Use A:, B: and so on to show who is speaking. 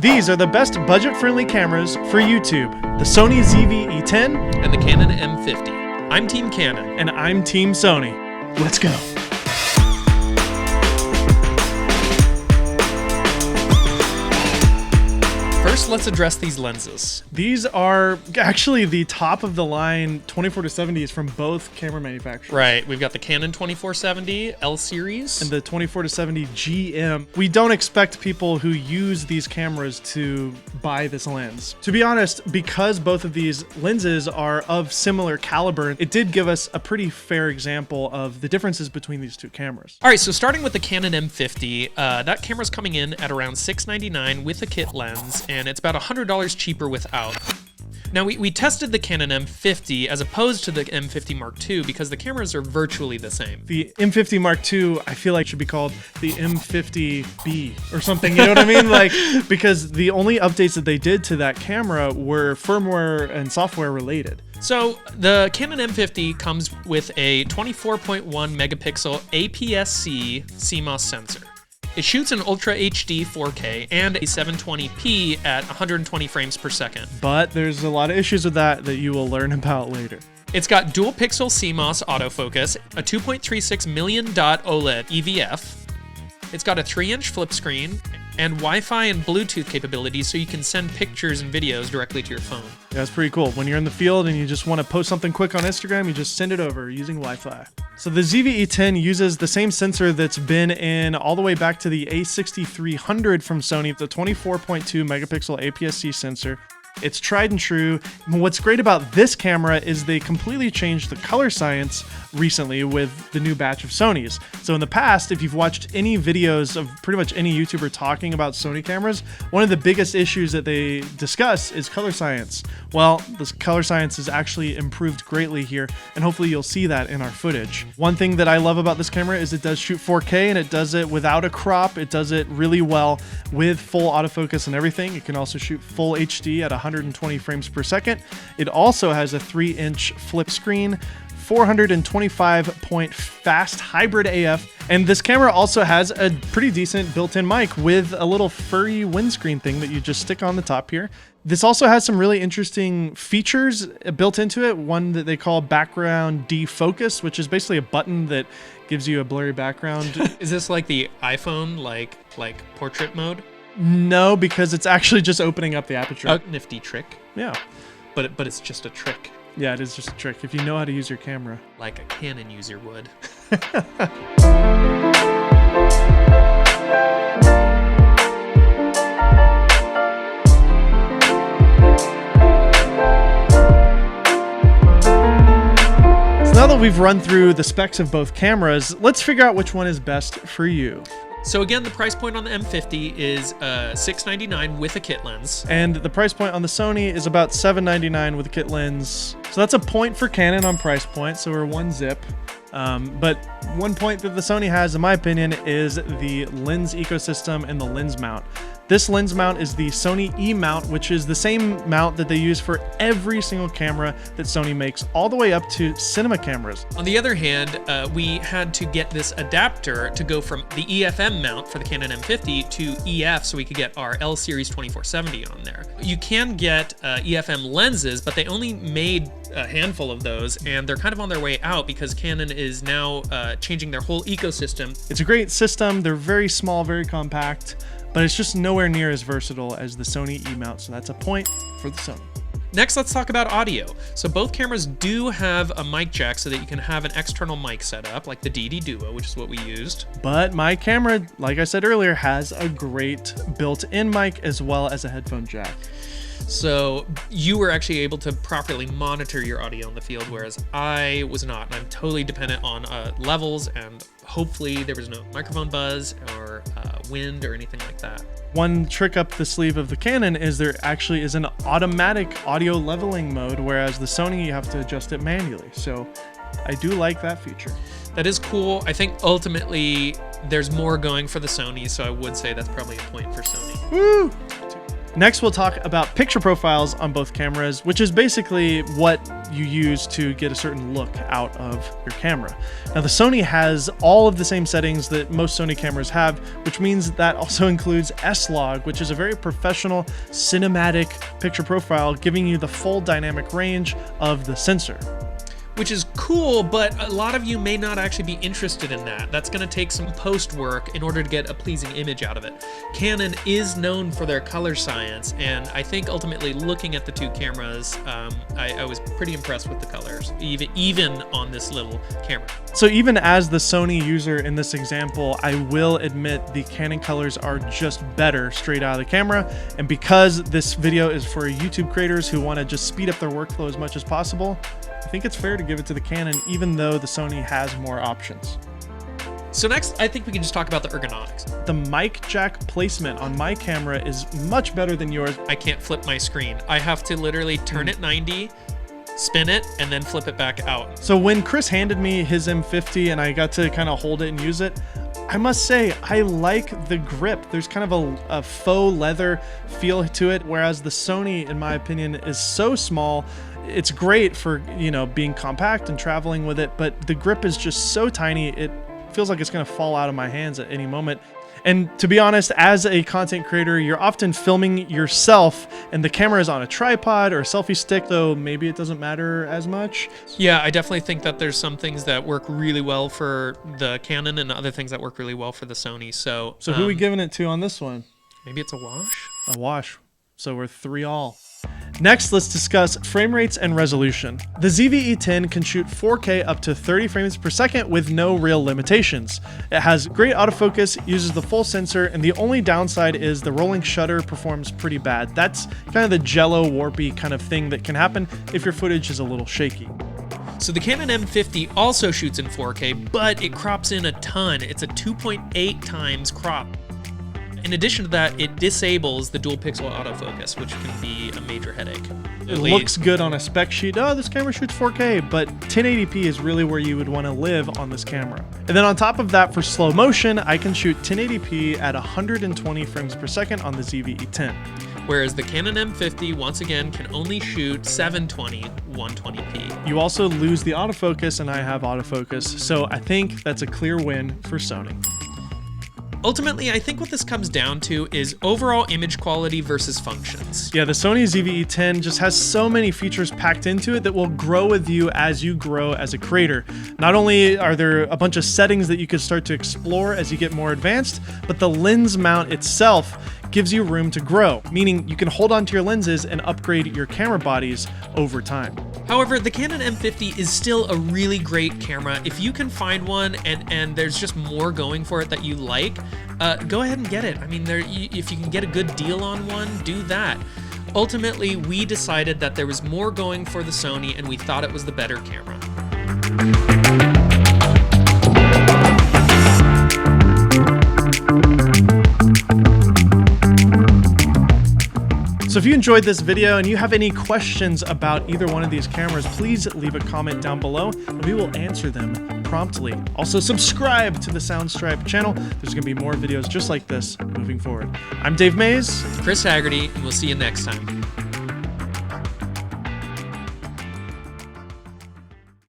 A: These are the best budget-friendly cameras for YouTube. The Sony ZV-E10
B: and the Canon M50. I'm Team Canon.
A: And I'm Team Sony. Let's go.
B: First, let's address these lenses.
A: These are actually the top of the line 24-70s from both camera manufacturers.
B: Right, we've got the Canon 24-70 L series
A: and the 24-70 GM. We don't expect people who use these cameras to buy this lens. To be honest, because both of these lenses are of similar caliber, it did give us a pretty fair example of the differences between these two cameras.
B: All right, so starting with the Canon M50, that camera's coming in at around $699 with a kit lens, and it's about $100 cheaper without. Now, we tested the Canon M50 as opposed to the M50 Mark II because the cameras are virtually the same.
A: The M50 Mark II, I feel like should be called the M50B or something, you know what I mean? Like, because the only updates that they did to that camera were firmware and software related.
B: So the Canon M50 comes with a 24.1 megapixel APS-C CMOS sensor. It shoots in Ultra HD 4K and a 720p at 120 frames per second.
A: But there's a lot of issues with that you will learn about later.
B: It's got dual pixel CMOS autofocus, a 2.36 million dot OLED EVF. It's got a 3-inch flip screen and Wi-Fi and Bluetooth capabilities so you can send pictures and videos directly to your phone.
A: Yeah, that's pretty cool. When you're in the field and you just want to post something quick on Instagram, you just send it over using Wi-Fi. So the ZV-E10 uses the same sensor that's been in all the way back to the A6300 from Sony, the 24.2 megapixel APS-C sensor. It's tried and true. What's great about this camera is they completely changed the color science recently with the new batch of Sonys. So in the past, if you've watched any videos of pretty much any YouTuber talking about Sony cameras, one of the biggest issues that they discuss is color science. Well, this color science has actually improved greatly here, and hopefully you'll see that in our footage. One thing that I love about this camera is it does shoot 4K, and it does it without a crop. It does it really well with full autofocus and everything. It can also shoot full HD at 120 frames per second. It also has a 3-inch flip screen, 425-point fast hybrid AF, and this camera also has a pretty decent built-in mic with a little furry windscreen thing that you just stick on the top here. This also has some really interesting features built into it. One that they call background defocus, which is basically a button that gives you a blurry background.
B: Is this like the iPhone, like portrait mode?
A: No, because it's actually just opening up the aperture.
B: A nifty trick.
A: Yeah.
B: But it's just a trick.
A: Yeah, it is just a trick if you know how to use your camera.
B: Like a Canon user would.
A: Now that we've run through the specs of both cameras, let's figure out which one is best for you.
B: So again, the price point on the M50 is $699 with a kit lens.
A: And the price point on the Sony is about $799 with a kit lens. So that's a point for Canon on price point, so we're one zip. But one point that the Sony has, in my opinion, is the lens ecosystem and the lens mount. This lens mount is the Sony E mount, which is the same mount that they use for every single camera that Sony makes, all the way up to cinema cameras.
B: On the other hand, we had to get this adapter to go from the EFM mount for the Canon M50 to EF so we could get our L series 24-70 on there. You can get EFM lenses, but they only made a handful of those, and they're kind of on their way out because Canon is now changing their whole ecosystem.
A: It's a great system. They're very small, very compact, but it's just nowhere near as versatile as the Sony E mount, so that's a point for the Sony.
B: Next, let's talk about audio. So both cameras do have a mic jack so that you can have an external mic set up, like the DD Duo, which is what we used.
A: But my camera, like I said earlier, has a great built-in mic as well as a headphone jack.
B: So you were actually able to properly monitor your audio in the field, whereas I was not. And I'm totally dependent on levels, and hopefully there was no microphone buzz or wind or anything like that.
A: One trick up the sleeve of the Canon is there actually is an automatic audio leveling mode, whereas the Sony, you have to adjust it manually. So I do like that feature.
B: That is cool. I think ultimately there's more going for the Sony, so I would say that's probably a point for Sony.
A: Woo! Next, we'll talk about picture profiles on both cameras, which is basically what you use to get a certain look out of your camera. Now, the Sony has all of the same settings that most Sony cameras have, which means that also includes S-Log, which is a very professional cinematic picture profile, giving you the full dynamic range of the sensor.
B: Which is cool, but a lot of you may not actually be interested in that. That's going to take some post work in order to get a pleasing image out of it. Canon is known for their color science, and I think ultimately looking at the two cameras, I was pretty impressed with the colors, even on this little camera.
A: So even as the Sony user in this example, I will admit the Canon colors are just better straight out of the camera. And because this video is for YouTube creators who want to just speed up their workflow as much as possible, I think it's fair to give it to the Canon, even though the Sony has more options.
B: So next, I think we can just talk about the ergonomics.
A: The mic jack placement on my camera is much better than yours.
B: I can't flip my screen. I have to literally turn it 90, spin it, and then flip it back out.
A: So when Chris handed me his M50 and I got to kind of hold it and use it, I must say, I like the grip. There's kind of a faux leather feel to it, whereas the Sony, in my opinion, is so small. It's great for, you know, being compact and traveling with it, but the grip is just so tiny, it feels like it's gonna fall out of my hands at any moment. And to be honest, as a content creator, you're often filming yourself and the camera is on a tripod or a selfie stick, though maybe it doesn't matter as much.
B: Yeah, I definitely think that there's some things that work really well for the Canon and other things that work really well for the Sony. So
A: who are we giving it to on this one?
B: Maybe it's a wash?
A: A wash. So we're 3-all. Next, let's discuss frame rates and resolution. The ZV-E10 can shoot 4K up to 30 frames per second with no real limitations. It has great autofocus, uses the full sensor, and the only downside is the rolling shutter performs pretty bad. That's kind of the jello warpy kind of thing that can happen if your footage is a little shaky.
B: So the Canon M50 also shoots in 4K, but it crops in a ton. It's a 2.8 times crop. In addition to that, it disables the dual pixel autofocus, which can be a major headache.
A: It looks good on a spec sheet. Oh, this camera shoots 4K, but 1080p is really where you would want to live on this camera. And then on top of that, for slow motion, I can shoot 1080p at 120 frames per second on the ZV-E10.
B: Whereas the Canon M50, once again, can only shoot 720, 120p.
A: You also lose the autofocus, and I have autofocus, so I think that's a clear win for Sony.
B: Ultimately, I think what this comes down to is overall image quality versus functions.
A: Yeah, the Sony ZV-E10 just has so many features packed into it that will grow with you as you grow as a creator. Not only are there a bunch of settings that you could start to explore as you get more advanced, but the lens mount itself gives you room to grow, meaning you can hold on to your lenses and upgrade your camera bodies over time.
B: However, the Canon M50 is still a really great camera. If you can find one and there's just more going for it that you like, go ahead and get it. I mean, if you can get a good deal on one, do that. Ultimately, we decided that there was more going for the Sony and we thought it was the better camera.
A: So if you enjoyed this video and you have any questions about either one of these cameras, please leave a comment down below and we will answer them promptly. Also, subscribe to the Soundstripe channel. There's going to be more videos just like this moving forward. I'm Dave Mays.
B: Chris Haggerty, and we'll see you next time.